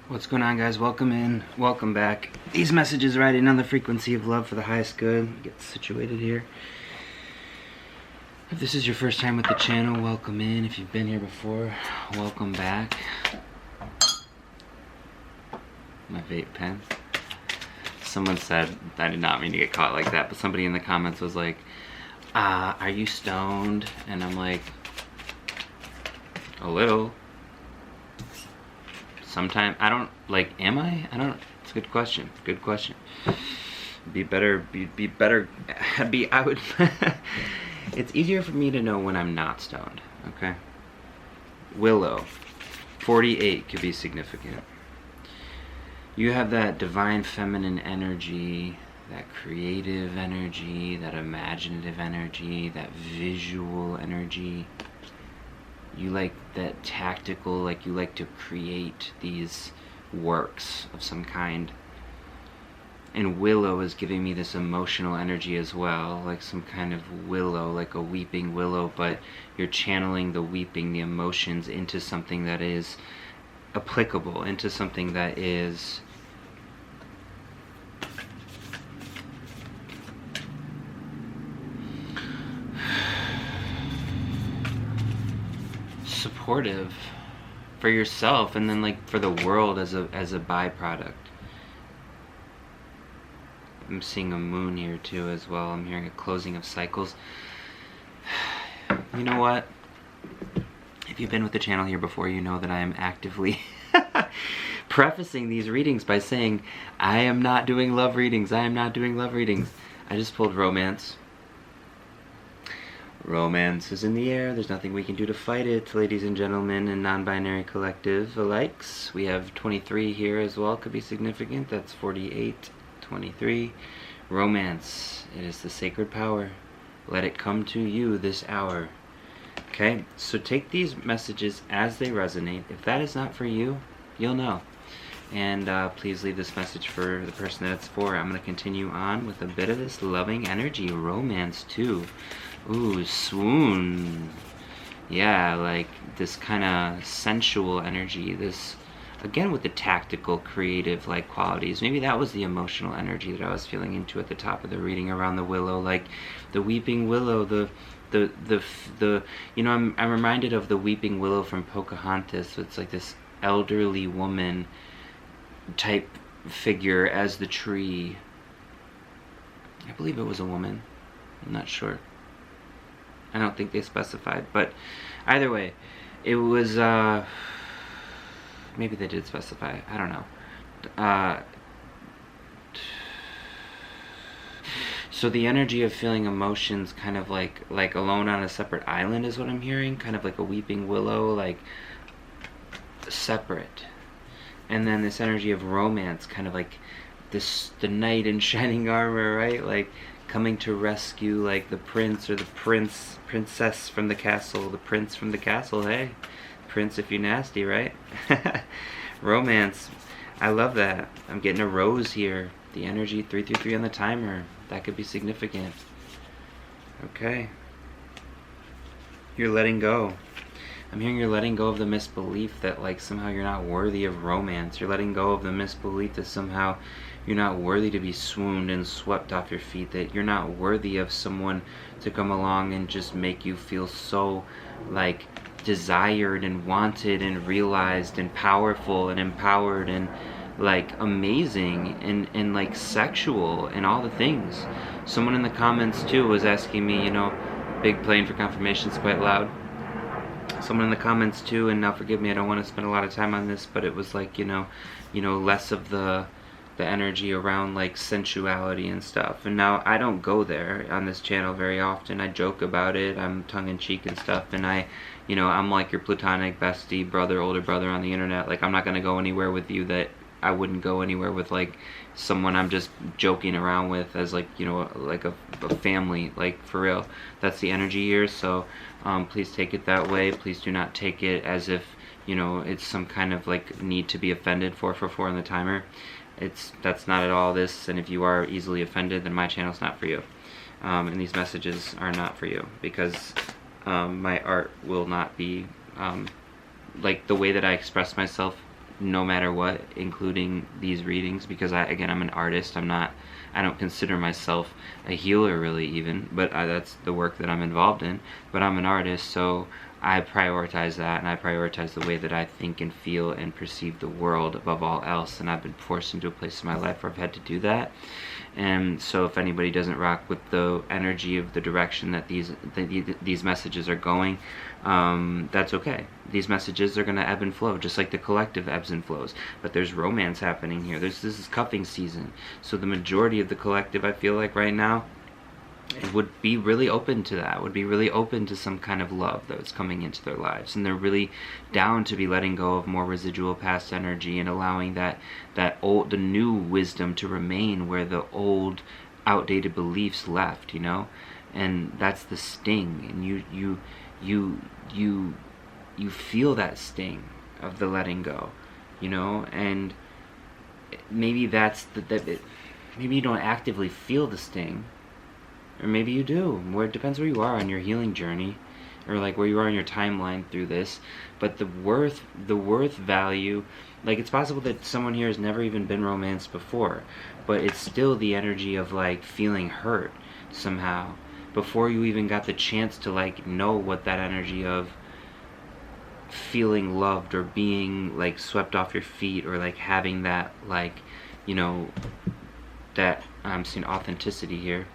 What's going on, guys? Welcome in, welcome back. These messages riding on the frequency of love for the highest good. Get situated here. If this is your first time with the channel, welcome in. If you've been here before, welcome back. My vape pen. Someone said, I did not mean to get caught like that, but somebody in the comments was like, are you stoned? And I'm like, a little. Sometimes I don't, like, am I? I don't. It's a good question. Good question. Be better. I would. It's easier for me to know when I'm not stoned. Okay. Willow, 48 could be significant. You have that divine feminine energy, that creative energy, that imaginative energy, that visual energy. You like that tactical, like you like to create these works of some kind. And willow is giving me this emotional energy as well, like some kind of willow, like a weeping willow, but you're channeling the weeping, the emotions into something that is applicable, into something that is supportive for yourself, and then like for the world as a byproduct. I'm seeing a moon here too as well. I'm hearing a closing of cycles. You know what? If you've been with the channel here before, you know that I am actively prefacing these readings by saying I am not doing love readings. I am not doing love readings. I just pulled romance. Romance is in the air. There's nothing we can do to fight it, ladies and gentlemen and non-binary collective alikes. We have 23 here as well. Could be significant. That's 48, 23. Romance. It is the sacred power. Let it come to you this hour. Okay, so take these messages as they resonate. If that is not for you, you'll know. And please leave this message for the person that it's for. I'm going to continue on with a bit of this loving energy. Romance too. Ooh, swoon. Yeah, like this kind of sensual energy. This, again, with the tactical, creative like qualities. Maybe that was the emotional energy that I was feeling into at the top of the reading around the willow, like the weeping willow, the you know, I'm reminded of the weeping willow from Pocahontas. So it's like this elderly woman type figure as the tree. I believe it was a woman. I'm not sure. I don't think they specified, but either way, it was, maybe they did specify, I don't know. So the energy of feeling emotions kind of like alone on a separate island is what I'm hearing, kind of like a weeping willow, like separate. And then this energy of romance, kind of like this, the knight in shining armor, right? Like coming to rescue, like the prince or the princess from the castle, the prince from the castle. Hey, prince if you're nasty, right? Romance. I love that. I'm getting a rose here. The energy 333 on the timer. That could be significant. Okay. You're letting go. I'm hearing you're letting go of the misbelief that like somehow you're not worthy of romance. You're letting go of the misbelief that somehow you're not worthy to be swooned and swept off your feet, that you're not worthy of someone to come along and just make you feel so like desired and wanted and realized and powerful and empowered and like amazing and like sexual and all the things. Someone in the comments too was asking me, you know, big playing for confirmation is quite loud. Someone in the comments too, and now forgive me, I don't want to spend a lot of time on this, but it was like, you know, less of the energy around like sensuality and stuff. And now I don't go there on this channel very often. I joke about it, I'm tongue-in-cheek and stuff, and you know, I'm like your platonic bestie brother, older brother on the internet. Like I'm not gonna go anywhere with you that I wouldn't go anywhere with like someone I'm just joking around with as like, you know, like a family, like for real. That's the energy here. So please take it that way. Please do not take it as if, you know, it's some kind of like need to be offended for on the timer. That's not at all this, and if you are easily offended, then my channel's not for you. And these messages are not for you, because my art will not be like the way that I express myself no matter what, including these readings, because again, I'm an artist. I don't consider myself a healer really even, but that's the work that I'm involved in. But I'm an artist, so I prioritize that, and I prioritize the way that I think and feel and perceive the world above all else. And I've been forced into a place in my life where I've had to do that. And so if anybody doesn't rock with the energy of the direction that these messages are going, that's okay. These messages are going to ebb and flow, just like the collective ebbs and flows. But there's romance happening here. This is cuffing season. So the majority of the collective, I feel like right now, it would be really open to that, would be really open to some kind of love that's coming into their lives, and they're really down to be letting go of more residual past energy and allowing the new wisdom to remain where the old outdated beliefs left, you know. And that's the sting, and you feel that sting of the letting go, you know. And maybe maybe you don't actively feel the sting, or maybe you do. It depends where you are on your healing journey, or like where you are in your timeline through this. But the worth value, like it's possible that someone here has never even been romanced before, but it's still the energy of like feeling hurt somehow before you even got the chance to like know what that energy of feeling loved or being like swept off your feet, or like having that, like, you know, that I'm seeing authenticity here.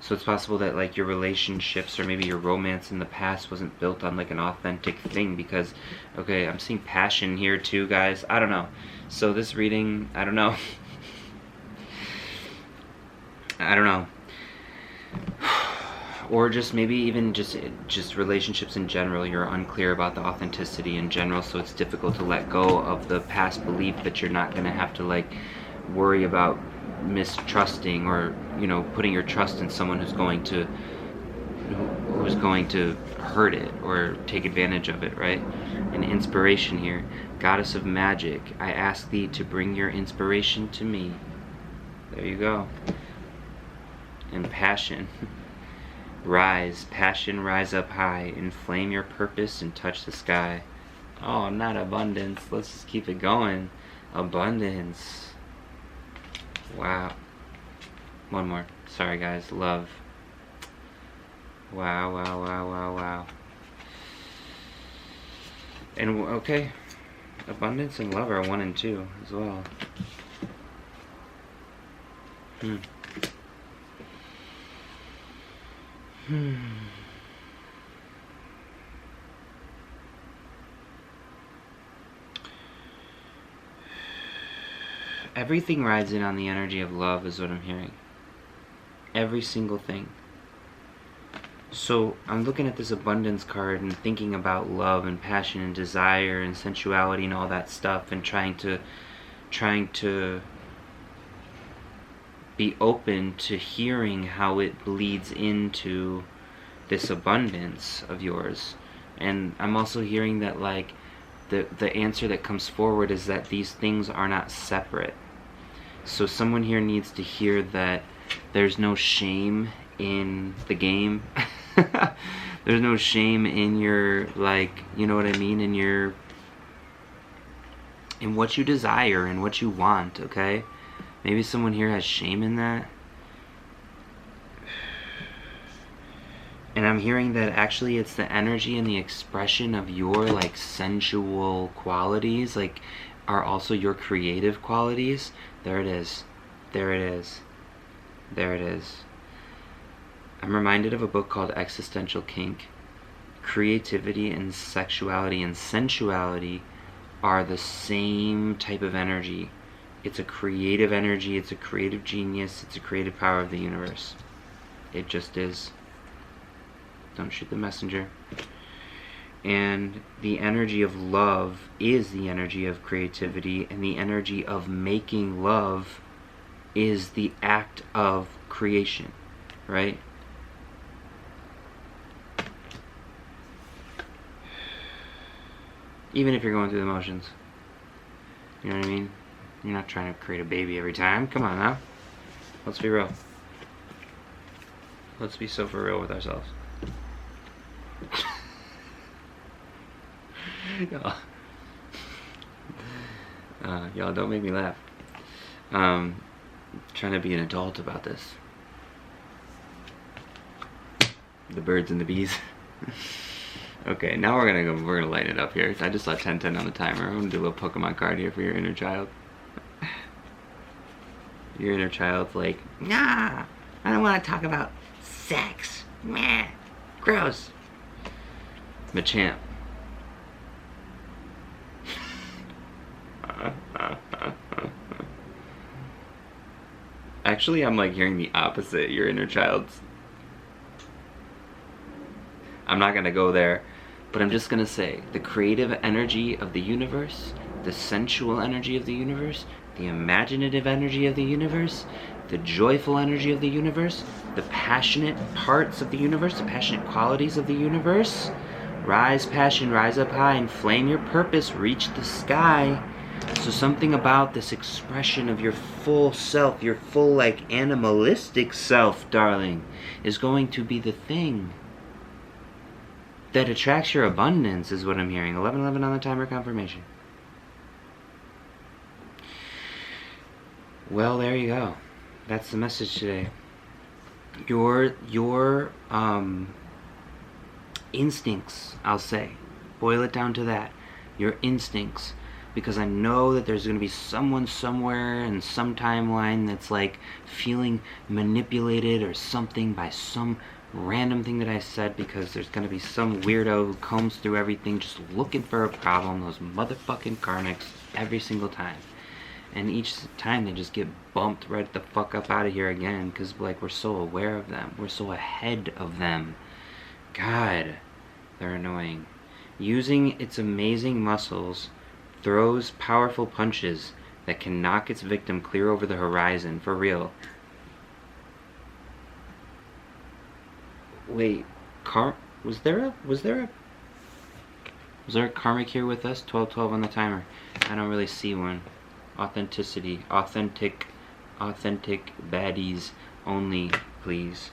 So it's possible that like your relationships or maybe your romance in the past wasn't built on like an authentic thing, because, okay, I'm seeing passion here too, guys. I don't know. So this reading, I don't know. I don't know. Or just maybe even just relationships in general, you're unclear about the authenticity in general, so it's difficult to let go of the past belief that you're not going to have to like worry about mistrusting, or, you know, putting your trust in someone who's going to hurt it or take advantage of it, right? An inspiration here. Goddess of magic, I ask thee to bring your inspiration to me. There you go. And passion. Rise, passion, rise up high, inflame your purpose and touch the sky. Oh, not abundance. Let's just keep it going. Abundance. Wow. One more. Sorry, guys. Love. Wow, wow, wow, wow, wow. And, okay. Abundance and love are 1 and 2 as well. Everything rides in on the energy of love is what I'm hearing. Every single thing. So I'm looking at this abundance card and thinking about love and passion and desire and sensuality and all that stuff, and trying to be open to hearing how it bleeds into this abundance of yours. And I'm also hearing that like the answer that comes forward is that these things are not separate. So someone here needs to hear that there's no shame in the game. There's no shame in your, like, you know what I mean, in what you desire and what you want, okay? Maybe someone here has shame in that. And I'm hearing that actually it's the energy and the expression of your like sensual qualities, like, are also your creative qualities. There it is. There it is. There it is. I'm reminded of a book called Existential Kink. Creativity and sexuality and sensuality are the same type of energy. It's a creative energy, it's a creative genius, it's a creative power of the universe. It just is. Don't shoot the messenger. And the energy of love is the energy of creativity, and the energy of making love is the act of creation, right? Even if you're going through the motions. You know what I mean? You're not trying to create a baby every time. Come on now. Let's be real. Let's be so for real with ourselves. Y'all don't make me laugh. Trying to be an adult about this. The birds and the bees. Okay, now we're gonna light it up here. I just saw 1010 on the timer. I'm gonna do a little Pokemon card here for your inner child. Your inner child's like, nah, I don't want to talk about sex. Meh, gross. Machamp. Actually, I'm like hearing the opposite. Your inner child's. I'm not gonna go there, but I'm just gonna say the creative energy of the universe, the sensual energy of the universe, the imaginative energy of the universe, the joyful energy of the universe, the passionate parts of the universe, the passionate qualities of the universe. Rise, passion, rise up high, and flame your purpose, reach the sky. So something about this expression of your full self, your full like animalistic self, darling, is going to be the thing that attracts your abundance, is what I'm hearing. 1111 on the timer confirmation. Well, there you go. That's the message today. Your instincts, I'll say. Boil it down to that. Your instincts. Because I know that there's going to be someone somewhere in some timeline that's like feeling manipulated or something by some random thing that I said, because there's going to be some weirdo who combs through everything just looking for a problem. Those motherfucking karmics every single time. And each time they just get bumped right the fuck up out of here again, because like we're so aware of them. We're so ahead of them. God, they're annoying. Using its amazing muscles, throws powerful punches that can knock its victim clear over the horizon. For real. Wait, was there a karmic here with us? 1212 on the timer. I don't really see one. Authenticity, authentic baddies only, please.